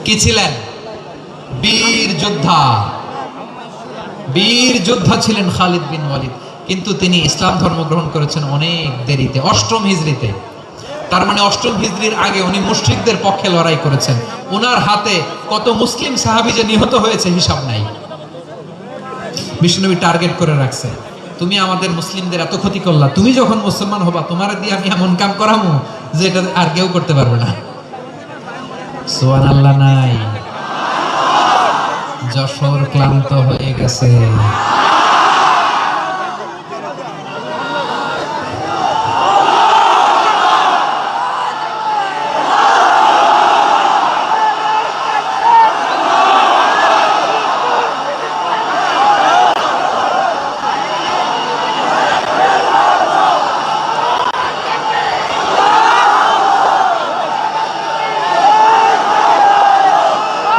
কি ছিলেন? বীর যোদ্ধা। বীর যোদ্ধা ছিলেন খালিদ বিন ওয়ালিদ। কিন্তু তিনি ইসলাম ধর্ম গ্রহণ করেছেন অনেক দেরিতে, অষ্টম হিজরিতে। তার মানে অষ্টম হিজরির আগে উনি মুশরিকদের পক্ষে লড়াই করেছেন। ওনার হাতে কত মুসলিম সাহাবী যে নিহত হয়েছে হিসাব নাই। বিষ্ণুনবী টার্গেট করে রাখছে, তুমি আমাদের মুসলিমদের এত ক্ষতি করলা, তুমি যখন মুসলমান হবা তোমার দিয়ে আমি এমন কাম করামু যে এটা আর কেউ করতে পারবে না। সুবহানাল্লাহ নাই? যশোর ক্লান্ত হয়ে গেছে।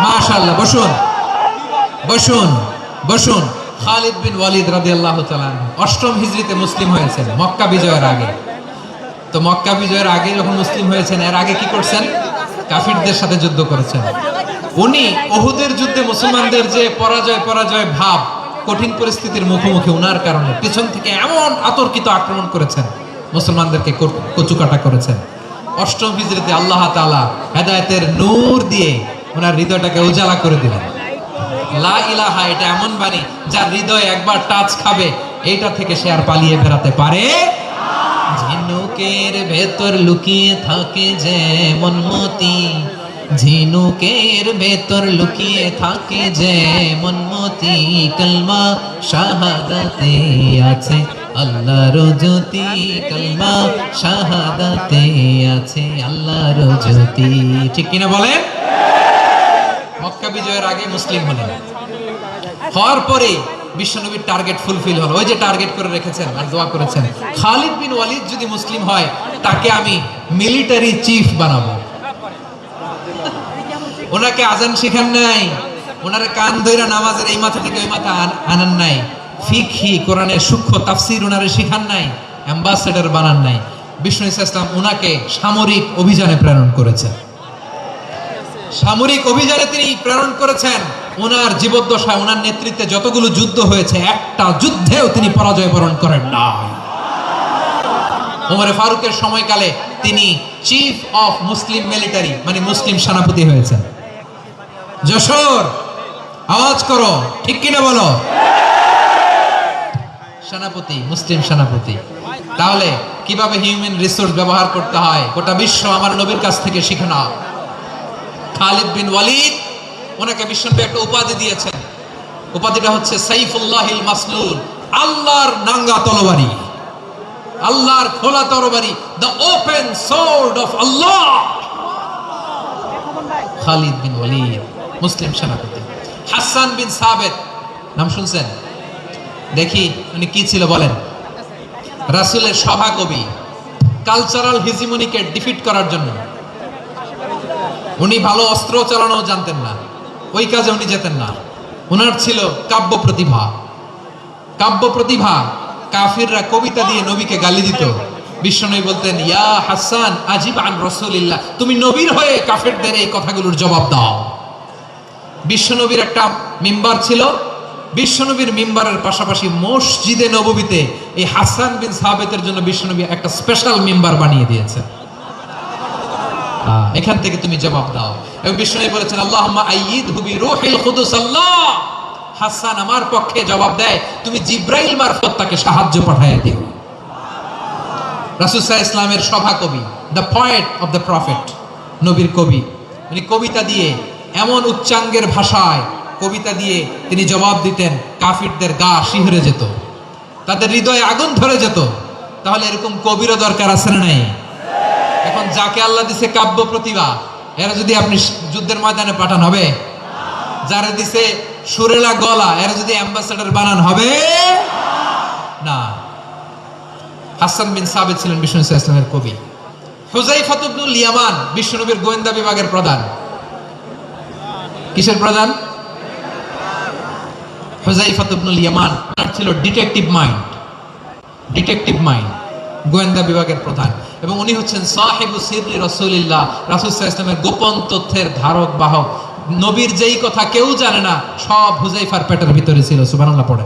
মাশাআল্লাহ, বসুন বসুন বসুন। খালিদ বিন ওয়ালিদ রাদিয়াল্লাহু তাআলা অষ্টম হিজরিতে মুসলিম হয়েছেন, মক্কা বিজয়ের আগে। তো মক্কা বিজয়ের আগে যখন মুসলিম হয়েছেন, এর আগে কি করছেন? কাফিরদের সাথে যুদ্ধ করেছেন। উনি উহুদের যুদ্ধে মুসলমানদের যে পরাজয় ভাব, কঠিন পরিস্থিতির মুখোমুখি ওনার কারণে পিছন থেকে এমন আতর্কিত আক্রমণ করেছেন, মুসলমানদেরকে কচুকাটা করেছেন। অষ্টম হিজরিতে আল্লাহ তাআলা হেদায়েতের নূর দিয়ে ওনার হৃদয়টাকে উজালা করে দিলেন। লা ইলাহা, এটা এমন বাণী যার হৃদয় একবার টাচ খাবে, এইটা থেকে সে আর পালিয়ে বেরাতে পারে। ঝিনুকের ভেতর লুকিয়ে থাকে যেমন মতি, ঝিনুকের ভেতর লুকিয়ে থাকে যেমন মতি, কলমা শাহাদাতে আছে আল্লাহর জ্যোতি, কলমা শাহাদাতে আছে আল্লাহর জ্যোতি। ঠিক কিনা বলেন? মক্কা বিজয়ের আগে মুসলিম হলেন, হওয়ার পরে বিশ্বনবীর টার্গেট ফুলফিল হলো। ওই যে টার্গেট করে রেখেছেন আর দোয়া করেছেন, খালিদ বিন ওয়ালিদ যদি মুসলিম হয় তাকে আমি মিলিটারি চিফ বানাবো। ওনাকে আজান শিখান নাই, ওনার কান ধইরা নামাজের এই মাথা থেকে ওই মাথা আনান নাই, ফিকহি কোরআনের সূক্ষ্ম তাফসীর ওনারে শিখান নাই, অ্যাম্বাসেডর বানান নাই। বিষ্ণু ইসলাম ওনাকে সামরিক অভিযানে প্রেরণ করেছেন। সামরিক অভিযানে তিনি প্রেরণ করেছেন। ওনার জীবদ্দশায় ওনার নেতৃত্বে যতগুলো যুদ্ধ হয়েছে, একটা যুদ্ধেও তিনি পরাজয় বরণ করেন না। ওমরে ফারুকের সময়কালে তিনি চিফ অফ মুসলিম মিলিটারি, মানে মুসলিম সেনাপতি হয়েছেন। যশোর আওয়াজ করো, ঠিক কিনা বলো? সেনাপতি, মুসলিম সেনাপতি। তাহলে কিভাবে হিউম্যান রিসোর্স ব্যবহার করতে হয় গোটা বিশ্ব আমার নবীর কাছ থেকে শিখে নাও। খালিদ বিন ওয়ালিদ, ওনাকে বিশ্বনবী একটা উপাধি দিয়েছেন। উপাধিটা হচ্ছে সাইফুল্লাহিল মাসলুল, আল্লাহর নাঙ্গা তরবারি, আল্লাহর খোলা তরবারি, দ্য ওপেন সোর্ড অফ আল্লাহ। খালিদ বিন ওয়ালিদ মুসলিম সেনাপতি। হাসান বিন সাবিত নাম শুনছেন? দেখি উনি কি ছিল বলেন? রাসূলের সভাকবি। কালচারাল হিজিমনিকে ডিফিট করার জন্য উনি ভালো অস্ত্র চালানো জানতেন না, ওই কাজে উনি যেতেন না। ওনার ছিল কাব্য প্রতিভা। কাব্য প্রতিভা, কাফিররা কবিতা দিয়ে নবীকে গালি দিত। বিশ্বনবী বলতেন, ইয়া হাসান আজিব আন রাসূলিল্লাহ, তুমি নবীর হয়ে কাফেরদের এই কথাগুলোর জবাব দাও। বিশ্বনবীর একটা মিম্বার ছিল। বিশ্বনবীর মিম্বারের পাশাপাশি মসজিদে নববীতে এই হাসান বিন সাবিতের জন্য বিশ্বনবী একটা স্পেশাল মিম্বার বানিয়ে দিয়েছেন। এখান থেকে তুমি জবাব দাও। এবং বিষ্ণু বলেছেন, আল্লাহুম্মা আইয়িদহু বিরূহিল কুদুস। আল্লাহ, হাসান আমার পক্ষে জবাব দেয়, তুমি জিব্রাইল মারফত তাকে সাহায্য পাঠায়া দিও। রাসূল সাল্লাল্লাহু আলাইহি ওয়াসাল্লামের সভা কবি, the poet of the prophet, নবীর কবি। উনি কবিতা দিয়ে, এমন উচ্চাঙ্গের ভাষায় কবিতা দিয়ে তিনি জবাব দিতেন, কাফিরদের গা শিহরে যেত, তাদের হৃদয়ে আগুন ধরে যেত। তাহলে এরকম কবিরও দরকার আছে না নাই? এখন যাকে আল্লাহ দিছে কাব্য প্রতিভা, এরা যদি আপনি যুদ্ধের ময়দানে পাঠান হবে? যারা দিছে সুরেলা গলা, এরা যদি অ্যাম্বাসেডর বানান হবে না। হাসান বিন সাবিত ছিলেন বিষ্ণু ইসলামের কবি। হুযায়ফা ইবনুল ইয়ামান বিশ্বনবীর গোয়েন্দা বিভাগের প্রধান। কিসের প্রধান? হুযায়ফা ইবনুল ইয়ামান ছিল ডিটেকটিভ মাইন্ড, ডিটেকটিভ মাইন্ড, গোয়েন্দা বিভাগের প্রধান। এবং উনি হচ্ছেন সাহিবু সিররি রাসূলিল্লাহ, রাসূল সাল্লাল্লাহু আলাইহি ওয়াসাল্লামের গোপন তথ্যের ধারক বাহক। নবীর যেই কথা কেউ জানে না সব হুজাইফার পেটের ভিতরে ছিল। সুবহানাল্লাহ পড়ে।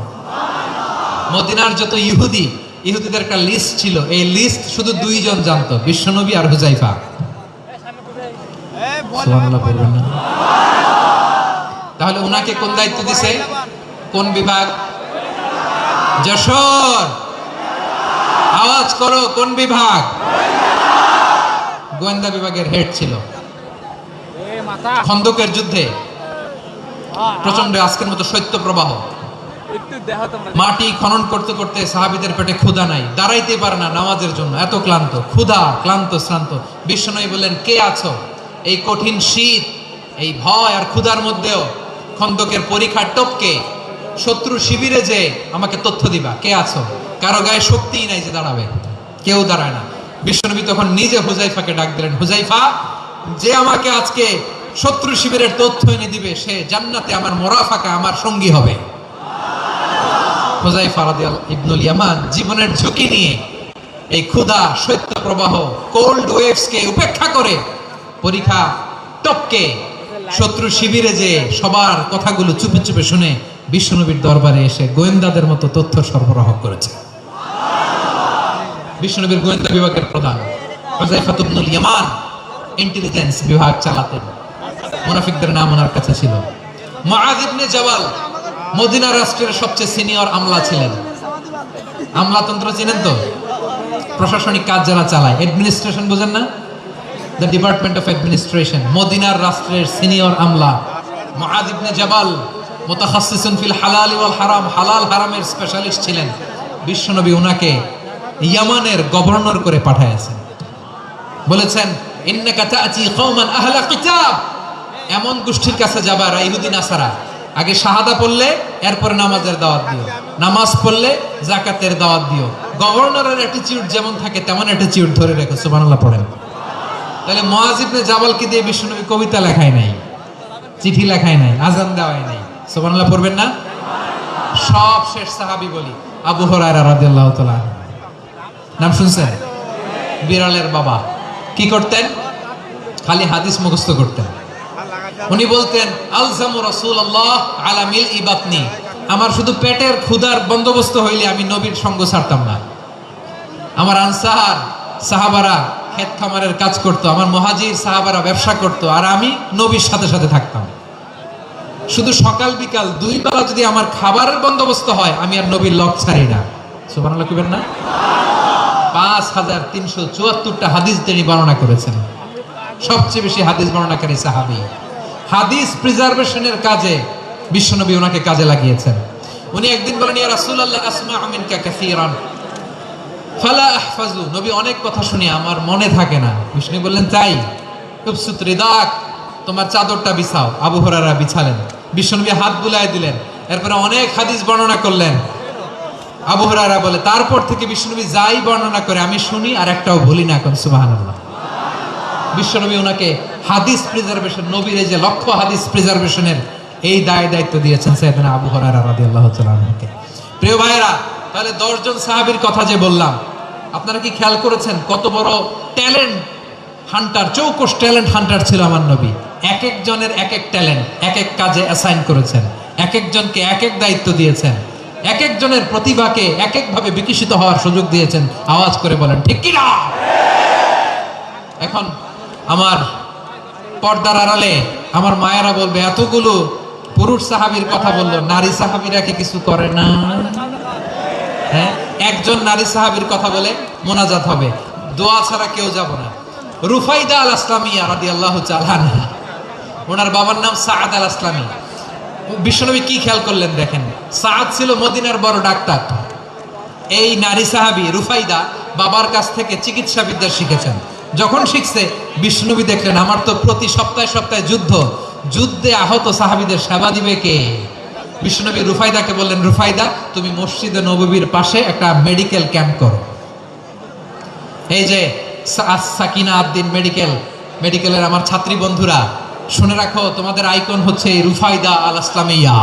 মদিনার যত ইহুদিদের একটা লিস্ট ছিল, এই লিস্ট শুধু দুইজন জানতো, বিশ্বনবী আর হুজাইফা। সুবহানাল্লাহ পড়বেন না? তাহলে উনাকে কোন দায়িত্ব দিছে? কোন বিভাগ? যশোর। আওয়াজ করো, কোন বিভাগ? গোয়েন্দা বিভাগের হেড ছিল। খন্দকের যুদ্ধে প্রচন্ড আজকের মতো শৈত্য প্রবাহ, মাটি খনন করতে করতে সাহাবীদের পেটে ক্ষুধা নাই, দাঁড়াইতে পারে না নামাজের জন্য, এত ক্লান্ত, ক্ষুধা, ক্লান্ত, শ্রান্ত। বিশ্বনবী বললেন, কে আছো? এই কঠিন শীত, এই ভয় আর ক্ষুধার মধ্যেও খন্দকের পরীক্ষার টপকে শত্রু শিবিরে যে আমাকে তথ্য দিবা, কে আছো? কারো গায়ে শক্তিই নাই যে দাঁড়াবে, কেউ দাঁড়ায় না। বিশ্বনবী তখন নিজে হুজাইফাকে ডাক দিলেন, হুজাইফা, যে আমাকে আজকে শত্রু শিবিরের তথ্য এনে দিবে সে জান্নাতে আমার মোরাফাকা, আমার সঙ্গী হবে। হুজাইফা রাদিয়াল্লাহু ইবনুল ইয়ামান জীবনের ঝুঁকি নিয়ে এই ক্ষুধা, শৈত্য প্রবাহ, কোল্ড ওয়েভস কে উপেক্ষা করে পরীক্ষা টপকে শত্রু শিবিরে যে সবার কথাগুলো চুপে চুপে শুনে বিশ্বনবীর দরবারে এসে গোয়েন্দাদের মতো তথ্য সরবরাহ করেছে। বিশ্বনবীর গোয়েন্দা বিভাগের প্রধান হুজাইফা ইবনুল ইয়ামান ইন্টেলিজেন্স বিভাগ চালাতেন। মুনাফিকদের নাম ওনার কাছে ছিল। মুআয ইবনে জাবাল মদিনা রাষ্ট্রের সবচেয়ে সিনিয়র আমলা ছিলেন। আমলাতন্ত্র চিনেন তো? প্রশাসনিক কাজ যারা চালায়, অ্যাডমিনিস্ট্রেশন বুঝেন না? The department of administration. মদিনার রাষ্ট্রের সিনিয়র আমলা মুআয ইবনে জাবাল মুতাখাসসিসুন ফিল হালাল ওয়াল হারাম, হালাল হারামের স্পেশালিস্ট ছিলেন। বিশ্বনবী ওনাকে ইয়ামানের গভর্নর করে পাঠাইছেন। বলেছেন, ইন্নাকা তা'তি কওমান আহলা কিতাব, এমন গোষ্ঠীর কাছে যাবা ইহুদি নাসারা, আগে শাহাদা পড়লে এরপরে নামাজের দাওয়াত দিও, নামাজ পড়লে যাকাতের দাওয়াত দিও। গভর্নরের অ্যাটিটিউড যেমন থাকে তেমন অ্যাটিটিউড ধরে রেখো। সুবহানাল্লাহ পড়েন। তাহলে মুআয ইবনে জাবালকে দিয়ে বিশ্বনবী কবিতা লেখায় নাই, চিঠি লেখায় নাই, আজান দেওয়াই নাই। সুবহানাল্লাহ পড়বেন না? সব শেষ সাহাবী বলি আবু হুরায়রা রাদিয়াল্লাহু তাআলা, নাম শুনছেন? বিড়ালের বাবা। কি করতেন? খালি হাদিস মুখস্থ করতেন। উনি বলতেন, আলজামু রাসূলুল্লাহ আলা মিল ইবাতনি, আমার শুধু পেটের ক্ষুধার বন্দোবস্ত হইলে আমি নবীর সঙ্গ ছাড়তাম না। আমার আনসার সাহাবারা ক্ষেত খামারের কাজ করতো, আমার মুহাজির সাহাবারা ব্যবসা করতো, আর আমি নবীর সাথে সাথে থাকতাম। শুধু সকাল বিকাল দুই বেলা যদি আমার খাবারের বন্দোবস্ত হয়, আমি আর নবীর লক ছাড়ি না। সুবহানাল্লাহ কইবেন না? 5374টা হাদিস তিনি বর্ণনা করেছেন। সবচেয়ে বেশি হাদিস বর্ণনাকারী সাহাবী। হাদিস প্রিজার্ভেশনের কাজে বিশ্বনবী ওনাকে কাজে লাগিয়েছেন। উনি একদিন বলেন, ইয়া রাসূলুল্লাহ আসমা'ু মিনকা কাসীরান ফালা আহফাজু, নবী অনেক কথা শুনি আমার মনে থাকে না। বিষ্ণু বললেন, তাই? উবসুত রিদাক, তোমার চাদরটা বিছাও। আবু হুরায়রা বিছালেন, বিশ্বনবী হাত বুলায় দিলেন, এরপরে অনেক হাদিস বর্ণনা করলেন। আবু হুরায়রা বলে, তারপর থেকে বিশ্বনবী যাই বর্ণনা করে আমি শুনি আর একটাও ভুলি না। এখন সুবহানাল্লাহ। বিশ্বনবী ওনাকে হাদিস প্রিজার্ভেশন, নবীর এই যে লক্ষ্য হাদিস প্রিজার্ভেশনের এই দায়িত্ব দিয়েছেন সাইয়েদনা আবু হুরায়রা রাদিয়াল্লাহু তাআলা আনহুকে। প্রিয় ভাইরা, তাহলে 10 জন সাহাবীর কথা যে বললাম, আপনারা কি খেয়াল করেছেন কত বড় ট্যালেন্ট হান্টার, চৌকস ট্যালেন্ট হান্টার ছিল আমার নবী। এক একজনের এক এক ট্যালেন্ট, এক এক কাজে অ্যাসাইন করেছেন, এক একজনকে এক এক দায়িত্ব দিয়েছেন, এক একজনের প্রতিভাকে এক একভাবে বিকশিত হওয়ার সুযোগ দিয়েছেন। আওয়াজ করে বলেন ঠিক কি না? এখন আমার পর্দার আড়ালে আমার মায়েরা বলবে, এতগুলো পুরুষ সাহাবীর কথা বললো, নারী সাহাবীরা কি কিছু করে না? হ্যাঁ, একজন নারী সাহাবীর কথা বলে মোনাজাত হবে, দোয়া ছাড়া কেউ যাব না। রুফাইদা আল আসলামিয়া রাদিয়াল্লাহু তাআলা আনহা, ওনার বাবার নাম সাআদ আল আসলামি। বিশ্বনবী কি খেয়াল করলেন দেখেন, সাআদ ছিল মদিনার বড় ডাক্তার। এই নারী সাহাবী রুফাইদা বাবার কাছ থেকে চিকিৎসা বিদ্যা শিখেছেন। যখন শিখছে, বিশ্বনবী দেখলেন আমার তো প্রতি সপ্তাহে সপ্তাহে যুদ্ধে আহত সাহাবীদের সেবা দিবে কে? বিশ্বনবী রুফাইদাকে বললেন, রুফাইদা তুমি মসজিদে নববীর পাশে একটা মেডিকেল ক্যাম্প করো। এই যে সাকিনা আদ্দিন মেডিকেলের আমার ছাত্রী বন্ধুরা, শুনে রাখো, তোমাদের আইকন হচ্ছে রুফাইদা আল আসলামিয়া।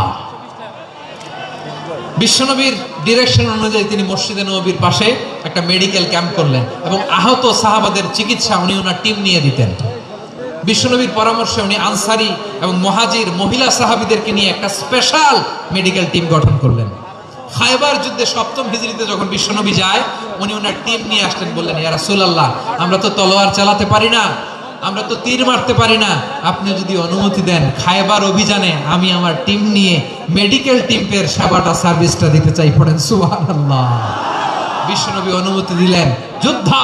বিশ্বনবীর ডিরেকশন অনুযায়ী তিনি মসজিদে নববীর পাশে একটা মেডিকেল ক্যাম্প করলেন এবং আহত সাহাবাদের চিকিৎসা উনি ওনার টিম নিয়ে দিতেন। বিশ্বনবীর পরামর্শে উনি আনসারি এবং মুহাজির মহিলা সাহাবীদেরকে নিয়ে একটা স্পেশাল মেডিকেল টিম গঠন করলেন। খায়বার যুদ্ধে 7ম হিজরিতে যখন বিশ্বনবী যায়, উনি ওনার টিম নিয়ে আসলেন, বললেন, ইয়া রাসূলুল্লাহ, আমরা তো তলোয়ার চালাতে পারি না, আমরা তো তীর মারতে পারি না, আপনি যদি অনুমতি দেন খায়বার অভিযানে আমি আমার টিম নিয়ে মেডিকেল টিমের সেবাটা সার্ভিসটা দিতে চাই। পড়েন সুবহানাল্লাহ। বিশ্বনবী অনুমতি দিলেন। যোদ্ধা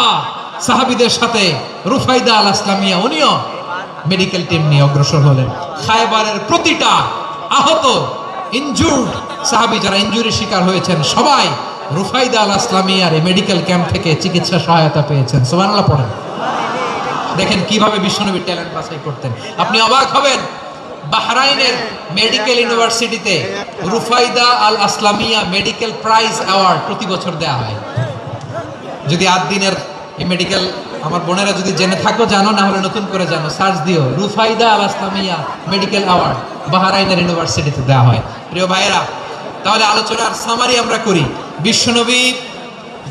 সাহাবীদের সাথে রুফাইদা আল আসলামিয়া উনিও মেডিকেল টিম নিয়ে অগ্রসর হলেন। খায়বারের প্রতিটা আহত ইনজুর্ড সাহাবী যারা ইনজুরি শিকার হয়েছেন সবাই রুফাইদা আল আসলামিয়ার এই মেডিকেল ক্যাম্প থেকে চিকিৎসা সহায়তা পেয়েছেন। সুবহানাল্লাহ পড়েন। দেখেন কিভাবে বিশ্বনবী ট্যালেন্ট বাছাই করতেন, আপনি অবাক হবেন। বাহরাইনের মেডিকেল ইউনিভার্সিটিতে রুফাইদা আল আসলামিয়া মেডিকেল প্রাইজ অ্যাওয়ার্ড প্রতি বছর দেওয়া হয়। যদি 8 দিনের এই মেডিকেল আমার বোনেরা যদি জেনে থাকো জানো, না হলে নতুন করে জানো, সার্চ দিও রুফাইদা আল আসলামিয়া মেডিকেল অ্যাওয়ার্ড বাহরাইনের ইউনিভার্সিটিতে দেওয়া হয়। প্রিয় ভাইয়েরা, তাহলে আলোচনার সামারি আমরা করি। বিশ্বনবী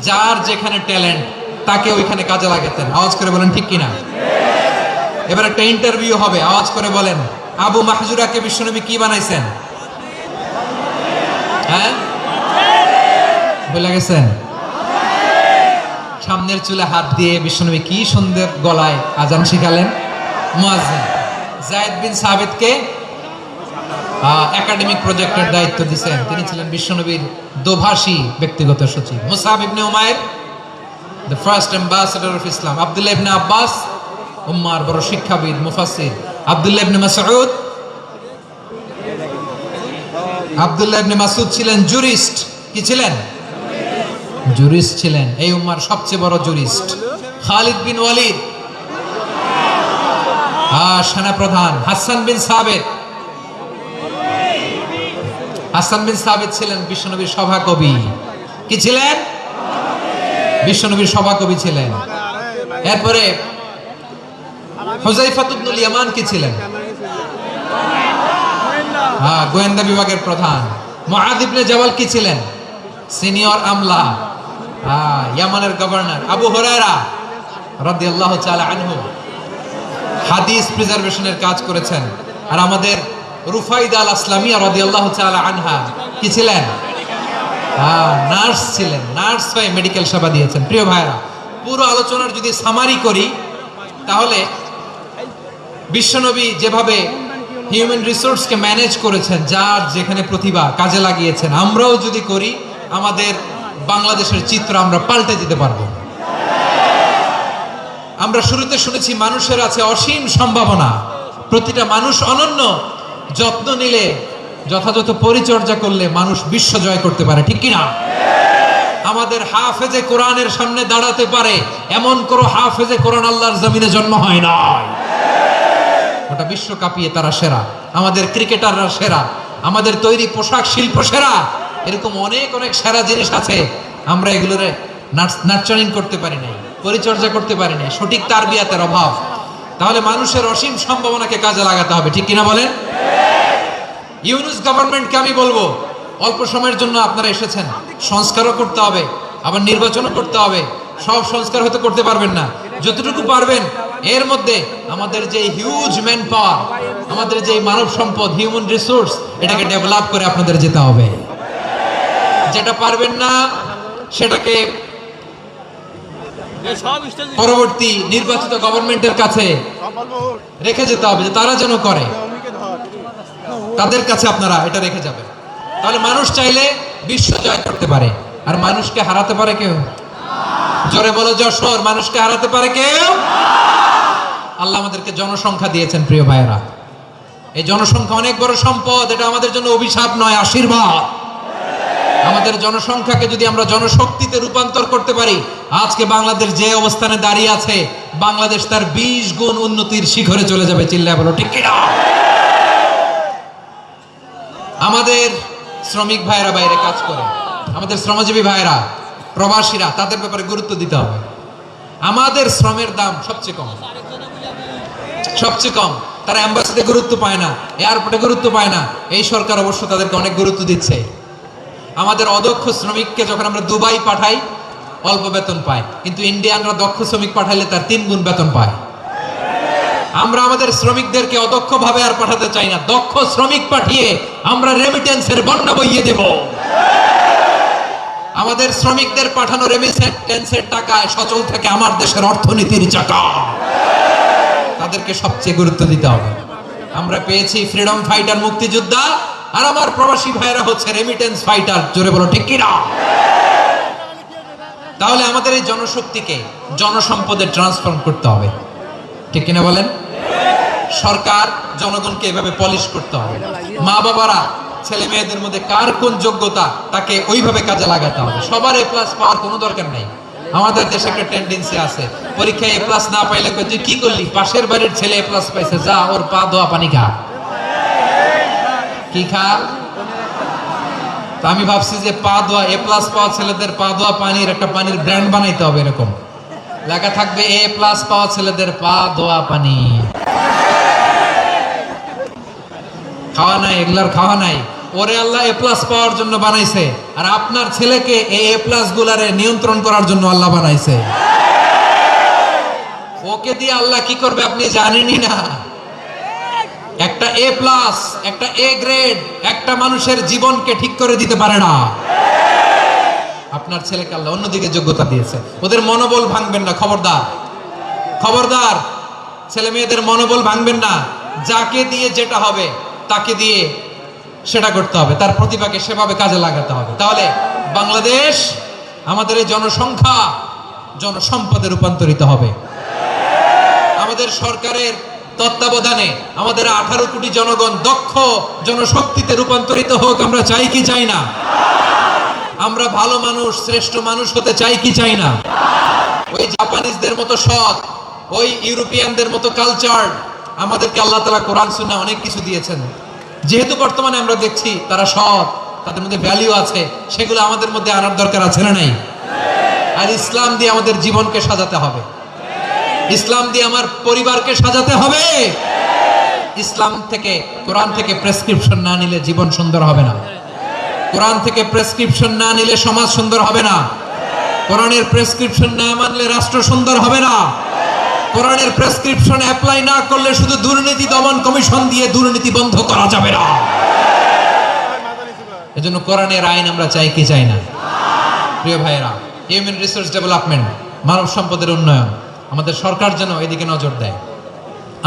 যার যেখানে ট্যালেন্ট তাকে ওইখানে কাজে লাগাতেন। আওয়াজ করে বলেন ঠিক কিনা? এবার একটা ইন্টারভিউ হবে, আওয়াজ করে বলেন, আবু মাহজুরাকে বিশ্বনবী কি বানাইছেন? হ্যাঁ, বলে গেছেন? সামনের চুলে হাত দিয়ে বিশ্বনবী কি সুন্দর গলায় আজান শিখালেন। মুয়াজ্জিন। যায়েদ বিন সাবিতকে একাডেমিক প্রজেক্টের দায়িত্ব দিয়েছেন, তিনি ছিলেন বিশ্বনবীর দোভাষী ব্যক্তিগত সচিব। মুসআব ইবনে Umair, the first ambassador of Islam. Abdullah ইবনে আব্বাস, উম্মার বড় শিক্ষাবিদ মুফাসসির। আব্দুল্লাহ ইবনে মাসউদ, আব্দুল্লাহ ইবনে মাসউদ ছিলেন জুরিস্ট। কি ছিলেন? জুরিস্ট ছিলেন, এই উম্মার সবচেয়ে বড় জুরিস্ট। খালিদ বিন ওয়ালিদ, সেনাপ্রধান। হাসান বিন সাবিত, হাসান বিন সাবিত ছিলেন বিশ্বনবীর সভাকবি। কি ছিলেন? বিশ্বনবীর সভাকবি ছিলেন। এরপরে হুযায়ফা ইবনুল ইয়ামান কি ছিলেন? গোয়েন্দা বিভাগের প্রধান। মুআদ ইবনে জাবাল কি ছিলেন? সিনিয়র আমলা, ইয়ামানের গভর্নর। আবু হুরায়রা রাদিয়াল্লাহু তাআলা আনহু হাদিস প্রিজার্ভেশনের কাজ করেছেন। আর আমাদের রুফাইদা আল আসলামিয়া রাদিয়াল্লাহু তাআলা আনহা কি ছিলেন? নার্স ছিলেন, নার্স হয়ে মেডিকেল সেবা দিয়েছেন। প্রিয় ভাইরা, পুরো আলোচনার যদি সামারি করি তাহলে বিশ্বনবী যেভাবে হিউম্যান রিসোর্সকে ম্যানেজ করেছেন, যার যেখানে প্রতিভা কাজে লাগিয়েছেন, আমরাও যদি করি আমাদের বাংলাদেশের চিত্র আমরা পাল্টে দিতে পারবো। আমরা শুরুতে শুনেছি মানুষের আছে অসীম সম্ভাবনা, প্রতিটা মানুষ অনন্য, যত্ন নিলে, যথাযথ পরিচর্যা করলে মানুষ বিশ্ব জয় করতে পারে। ঠিক কিনা? আমাদের হাফেজে কোরআনের সামনে দাঁড়াতে পারে এমন কোন হাফেজে কোরআন আল্লাহর জমিনে জন্ম হয় না। ওটা বিশ্ব কাঁপিয়ে তারা সেরা। আমাদের ক্রিকেটাররা সেরা, আমাদের তৈরি পোশাক শিল্প সেরা। এরকম অনেক অনেক সেরা জিনিস আছে, আমরা এগুলোর নার্চারিং করতে পারি নাই, পরিচর্যা করতে পারি নাই, সঠিক তারবিয়াতের অভাব। তাহলে মানুষের অসীম সম্ভাবনাকে কাজে লাগাতে হবে। ঠিক কিনা বলেন? ইউনুস গভর্নমেন্টকে আমি বলবো, অল্প সময়ের জন্য আপনারা এসেছেন, সংস্কারও করতে হবে, আবার নির্বাচনও করতে হবে। সব সংস্কার হয়তো করতে পারবেন না, যতটুকু পারবেন এর মধ্যে আমাদের যে হিউজ ম্যান পাওয়ার, আমাদের যে মানব সম্পদ, হিউম্যান রিসোর্স, এটাকে ডেভেলপ করে আপনাদের যেতে হবে। যেটা পারবেন না সেটাকে পরবর্তী নির্বাচিত গভর্নমেন্টের কাছে রেখে যেতে হবে, যে তারা যেন করে, তাদের কাছে আপনারা এটা রেখে যাবেন। তাহলে মানুষ চাইলে বিশ্ব জয় করতে পারে। আর মানুষকে হারাতে পারে কেউ? জোরে বলো যশোর, মানুষকে হারাতে পারে কেউ? আল্লাহ আমাদেরকে জনসংখ্যা দিয়েছেন। প্রিয় ভাইয়েরা, এই জনসংখ্যা অনেক বড় সম্পদ, এটা আমাদের জন্য অভিশাপ নয়, আশীর্বাদ। আমাদের জনসংখ্যাকে যদি আমরা জনশক্তিতে রূপান্তর করতে পারি, আজকে বাংলাদেশ যে অবস্থানে দাঁড়িয়ে আছে, বাংলাদেশ তার 20 গুণ উন্নতির শিখরে চলে যাবে। চিল্লায় বলো ঠিক কিনা? আমাদের শ্রমিক ভাইয়েরা বাইরে কাজ করে, আমাদের শ্রমজীবী ভাইয়েরা, প্রবাসীরা, তাদের ব্যাপারে গুরুত্ব দিতে হবে। আমাদের শ্রমের দাম সবচেয়ে কম, সবচেয়ে কম। তারা অ্যাম্বাসিতে গুরুত্ব পায় না, এয়ারপোর্টে গুরুত্ব পায় না। এই সরকার অবশ্য তাদেরকে অনেক গুরুত্ব দিচ্ছে। আমাদের অদক্ষ শ্রমিককে যখন আমরা দুবাই পাঠাই অল্প বেতন পায়, কিন্তু ইন্ডিয়ানরা দক্ষ শ্রমিক পাঠাইলে তার 3 গুণ বেতন পায়। আমরা আমাদের শ্রমিকদেরকে অদক্ষভাবে আর পাঠাতে চাই না, দক্ষ শ্রমিক পাঠিয়ে আমরা রেমিটেন্সের বন্যা বইয়ে দেব। আমাদের শ্রমিকদের পাঠানো রেমিটেন্সের টাকায় সচল থেকে আমার দেশের অর্থনীতির চাকা, তাদেরকে সবচেয়ে গুরুত্ব দিতে হবে। আমরা পেয়েছি ফ্রিডম ফাইটার, মুক্তিযোদ্ধা, আর আমার প্রবাসী ভাইয়েরা হচ্ছে রেমিটেন্স ফাইটার। জোরে বলো ঠিক কিনা? তাহলে আমাদের এই জনশক্তিকে জনসম্পদে ট্রান্সফর্ম করতে হবে, ঠিক কিনা বলেন? সরকার জনগণকে এভাবে পলিশ করতে হবে। মা বাবারা ছেলে মেয়েদের মধ্যে কার কোন যোগ্যতা তাকে ওইভাবে কাজে লাগাতে হবে। সবার এ প্লাস পাওয়ার কোনো দরকার নেই। আমাদের দেশে একটা টেন্ডেন্সি আছে, পরীক্ষায় এ প্লাস না পাইলে তুই কি করলি, পাশের বাড়ির ছেলে এ প্লাস পাইছে, যা ওর পা ধোয়া পানি খা। কি খা? তো আমি ভাবছি যে পা ধোয়া, এ প্লাস পাওয়া ছেলেদের পা ধোয়া পানির একটা পানির ব্র্যান্ড বানাইতে হবে, এরকম লেখা থাকবে এ প্লাস পাওয়া ছেলেদের পা ধোয়া পানি। খাওয়া নাই, এগুলার খাওয়া নাই। ওরে আল্লাহ এ প্লাস পাওয়ার জন্য বানাইছে, আর আপনার ছেলেকে এই এ প্লাস গুলারে নিয়ন্ত্রণ করার জন্য আল্লাহ বানাইছে। ওকে দিয়ে আল্লাহ কি করবে আপনি জানেনই না। একটা এ প্লাস, একটা এ গ্রেড একটা মানুষের জীবনকে ঠিক করে দিতে পারে না। আপনার ছেলেকে আল্লাহ অন্যদিকে যোগ্যতা দিয়েছে। ওদের মনোবল ভাঙবেন না, খবরদার খবরদার। ছেলে মেয়েদের মনোবল ভাঙবেন না। যাকে দিয়ে যেটা হবে তাকে দিয়ে সেটা করতে হবে, তার প্রতিভাকে সেভাবে কাজে লাগাতে হবে। তাহলে বাংলাদেশ, আমাদের এই জনসংখ্যা জনসম্পদে রূপান্তরিত হবে। আমাদের সরকারের তত্ত্বাবধানে আমাদের 18 কোটি জনগণ দক্ষ জনশক্তিতে রূপান্তরিত হোক, আমরা চাই কি চাই না? আমরা ভালো মানুষ, শ্রেষ্ঠ মানুষ হতে চাই কি চাই না? ওই জাপানিজদের মতো সৎ, ওই ইউরোপিয়ানদের মতো কালচার, আমাদেরকে আল্লাহ তাআলা কোরআন সুন্নাহ অনেক কিছু দিয়েছেন। যেহেতু বর্তমানে আমরা দেখছি তারা সৎ, তাদের মধ্যে ভ্যালু আছে, সেগুলো আমাদের মধ্যে আনার দরকার আছে না নাই? আর ইসলাম দিয়ে আমাদের জীবনকে সাজাতে হবে, ইসলাম দিয়ে আমার পরিবারকে সাজাতে হবে। ইসলাম থেকে, কোরআন থেকে প্রেসক্রিপশন না নিলে জীবন সুন্দর হবে না। কোরআন থেকে প্রেসক্রিপশন না নিলে সমাজ সুন্দর হবে না। কোরআনের প্রেসক্রিপশন না মানলে রাষ্ট্র সুন্দর হবে না। কোরআনের প্রেসক্রিপশন অ্যাপ্লাই না করলে শুধু দুর্নীতি দমন কমিশন দিয়ে দুর্নীতি বন্ধ করা যাবে না। এজন্য কোরআনের আইন আমরা চাই কি চাই না? প্রিয় ভাইয়েরা, হিউম্যান রিসোর্স ডেভেলপমেন্ট, মানব সম্পদের উন্নয়ন, আমাদের সরকার যেন এদিকে নজর দেয়।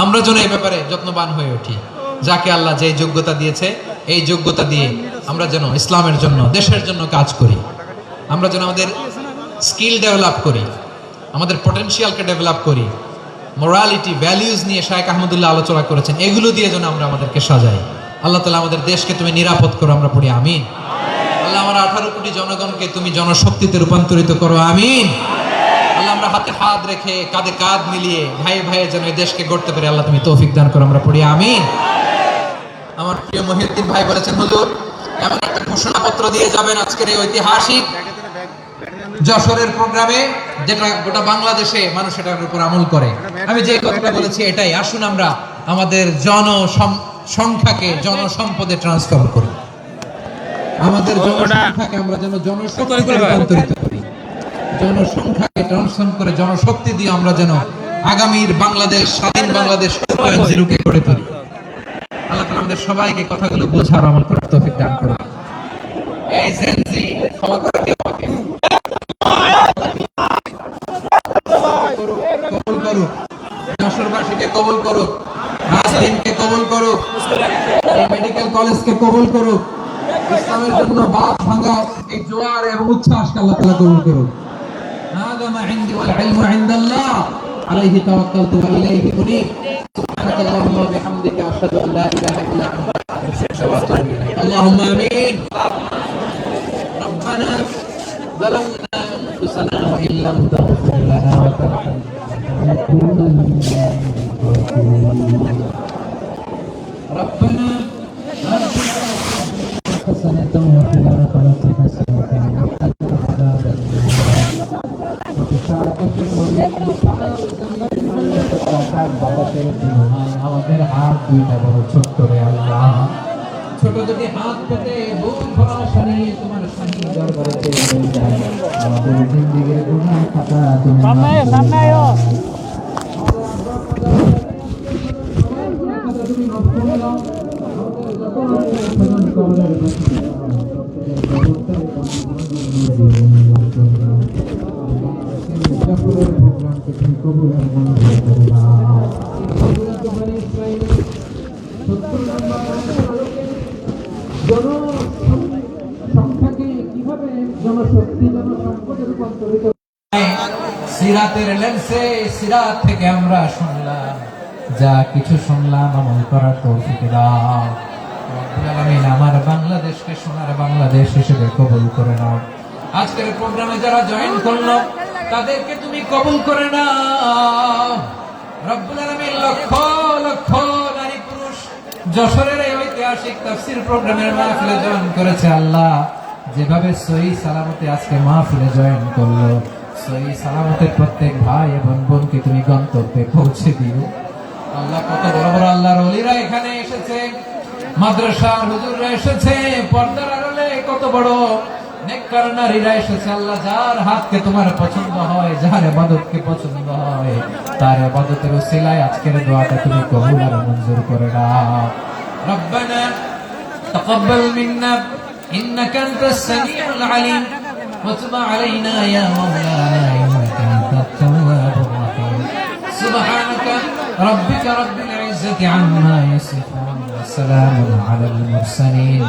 আমরা যেন এই ব্যাপারে যত্নবান হয়ে উঠি। যাকে আল্লাহ যে যোগ্যতা দিয়েছে, এই যোগ্যতা দিয়ে আমরা যেন ইসলামের জন্য, দেশের জন্য কাজ করি। আমরা যেন আমাদের স্কিল ডেভেলপ করি, আমাদের পটেনশিয়ালকে ডেভেলপ করি। মোরালিটি, ভ্যালিউজ নিয়ে শায়েখ আহমদুল্লাহ আলোচনা করেছেন, এগুলো দিয়ে যেন আমরা আমাদেরকে সাজাই। আল্লাহ তাআলা আমাদের দেশকে তুমি নিরাপদ করো, আমরা পড়ি আমিন। আল্লাহ আমার 18 কোটি জনগণকে তুমি জনশক্তিতে রূপান্তরিত করো, আমিন। আল্লাহ আমরা হাতে হাত রেখে, কাঁধে কাঁধ মিলিয়ে ভাই ভাইয়ে যেন এই দেশকে গড়তে পারি, আল্লাহ তুমি তৌফিক দান করো, আমরা পড়ি আমিন। আমার প্রিয় মহিউদ্দিন ভাই বলেছেন, হুজুর এমন একটা ঘোষণাপত্র দিয়ে যাবেন আজকের এই ঐতিহাসিক যশোরের প্রোগ্রামে, যেটা গোটা বাংলাদেশে মানুষ এটার উপর আমল করে। আমি যে কথাটা বলেছি এটাই, আসুন আমরা আমাদের জনসংখ্যাকে জনসম্পদে ট্রান্সফর্ম করি। আমাদের জনসংখ্যাকে আমরা যেন জনশক্তিতে রূপান্তরিত করি। জনসংখ্যাকে ট্রান্সফর্ম করে জনশক্তি দিয়ে আমরা যেন আগামীর বাংলাদেশ, স্বাধীন বাংলাদেশ 2.0 কে গড়ে তুলি। আল্লাহ তাআলা আমাদের সবাইকে কথাগুলো বোঝার আমল করার তৌফিক দান করুন। এই জেনজি ক্ষমা করে দিও আমাকে। কবুল করুক, যশোরবাসীকে কবুল করুক, নাসরিনকে কবুল করুক, এই মেডিকেল কলেজকে কবুল করুক। ইসলামের জন্য বাঁধ ভাঙা এই জোয়ার এবং উচ্ছ্বাসকে আল্লাহ তাআলা কবুল করুক। হাযা মা ইনদি ওয়াল ইলমু ইনদাল্লাহ আলাইহি তাওয়াক্কালতু ওয়া ইলাইহি উনীব। সুবহানাকাল্লাহুম্মা ওয়া বিহামদিকা আশহাদু আল লা ইলাহা ইল্লা আনতা আস্তাগফিরুকা ওয়া আতুবু ইলাইক। আল্লাহুম্মা আমিন। রব্বানা ظلمنا أنفسنا وإن لم تغفر لنا وترحمنا لنكونن من الخاسرين. ربنا حسنة وفي الآخرة حسنة وقنا عذاب النار. আমাদের হাত দুইটা বড় ছোট্ট রে আল্লাহ, ছোট যদি হাত পেতে বুক ভরা আশা নিয়ে তোমার শাহী দরবারে চলে যায়, আমাদের জিন্দেগির গুনাহ খাতা তুমি মাফ করে দাও। জনসংখ্যাকে কিভাবে জনশক্তি জনসম্পদে রূপান্তরিত। সিরাতের লেন্সে সিরাত থেকে আমরা শুনলাম, যা কিছু শুনলাম আমল করার তৌফিক দাও রব্বুল আলামিন। আমার বাংলাদেশকে সোনার বাংলাদেশ হিসেবে কবুল করে নাও। আজকের প্রোগ্রামে যারা জয়েন করলো তাদেরকে তুমি কবুল করে নাও রব্বুল আলামিন। লক্ষ লক্ষ নারী পুরুষ যশোরের এই ঐতিহাসিক তাফসীর প্রোগ্রামের মাহফিলে জয়েন করেছে। আল্লাহ, যেভাবে সহি সালামতে আজকে মাহফিলে জয়েন করলো, সহি সালামতে প্রত্যেক ভাই এবং বোনকে তুমি গন্তব্যে পৌঁছে দিও। আল্লাহ, কত বড় বড় আল্লাহর ওলিরা এখানে এসেছে, মাদ্রাসার হুজুররা এসেছে, পর্দার আড়ালে কত বড় নেককার নারীরা এসেছে। আল্লাহ, যার হাতকে তোমার পছন্দ হয়, যার ইবাদতকে পছন্দ হয়, তার ইবাদতের উসিলায় আজকের দোয়াটা তুমি কবুল আর মঞ্জুর করে নাও। রব্বানা তাকাব্বাল মিন্না إنك أنت السميع العليم وتب علينا يا مولانا إنك أنت التواب الرحيم سبحانك ربك رب العزة عما يصفون وسلام على المرسلين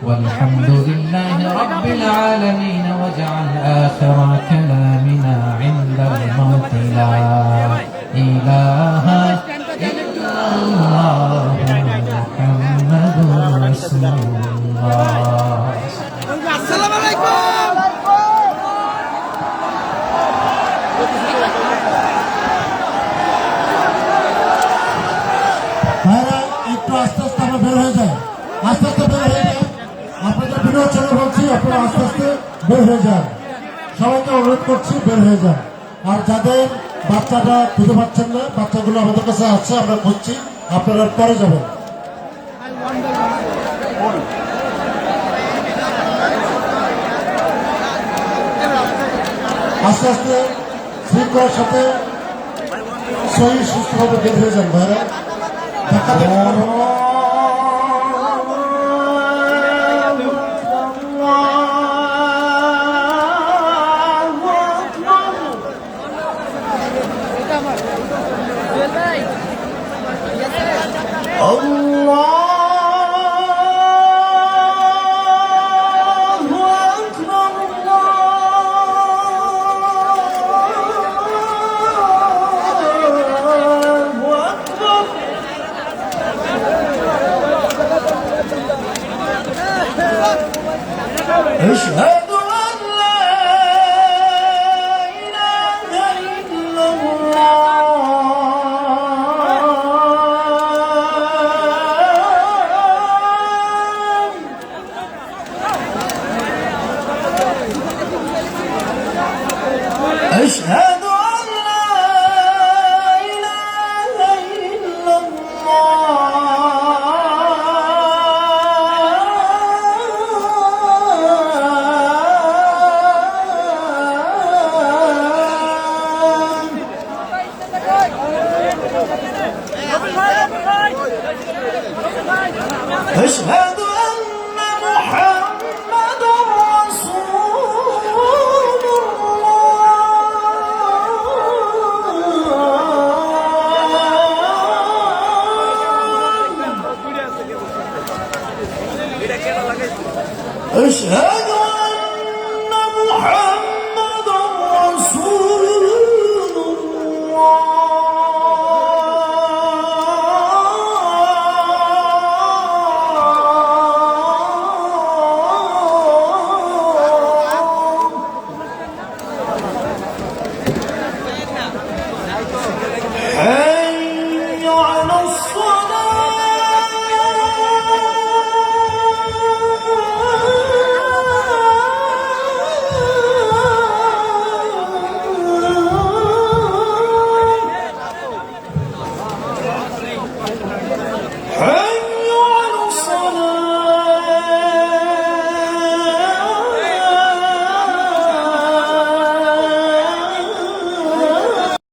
والحمد لله رب العالمين واجعل آخر كلامنا عند الموت لا إله إلا الله محمد رسول الله। আসসালামু আলাইকুম। ভাইরা একটু আস্তে আস্তে আমরা বের হয়ে যাই, আস্তে আস্তে বের হয়ে যায়। আপনাদের ভিডিও চলে বলছি, আপনারা আস্তে আস্তে বের হয়ে যান। সবাইকে অনুরোধ করছি বের হয়ে যান। আর যাদের বাচ্চাটা খুঁজে পাচ্ছেন না, বাচ্চাগুলো আমাদের কাছে আছে, আমরা খুঁজছি, আপনারা পরে যাবেন। আস্তে আস্তে শৃঙ্খলার সাথে সহি সুস্থভাবে বের হয়ে যান ভাইরা। أشهد أن لا إله إلا الله أشهد أن لا إله إلا أشهد أن محمد رسول الله أشهد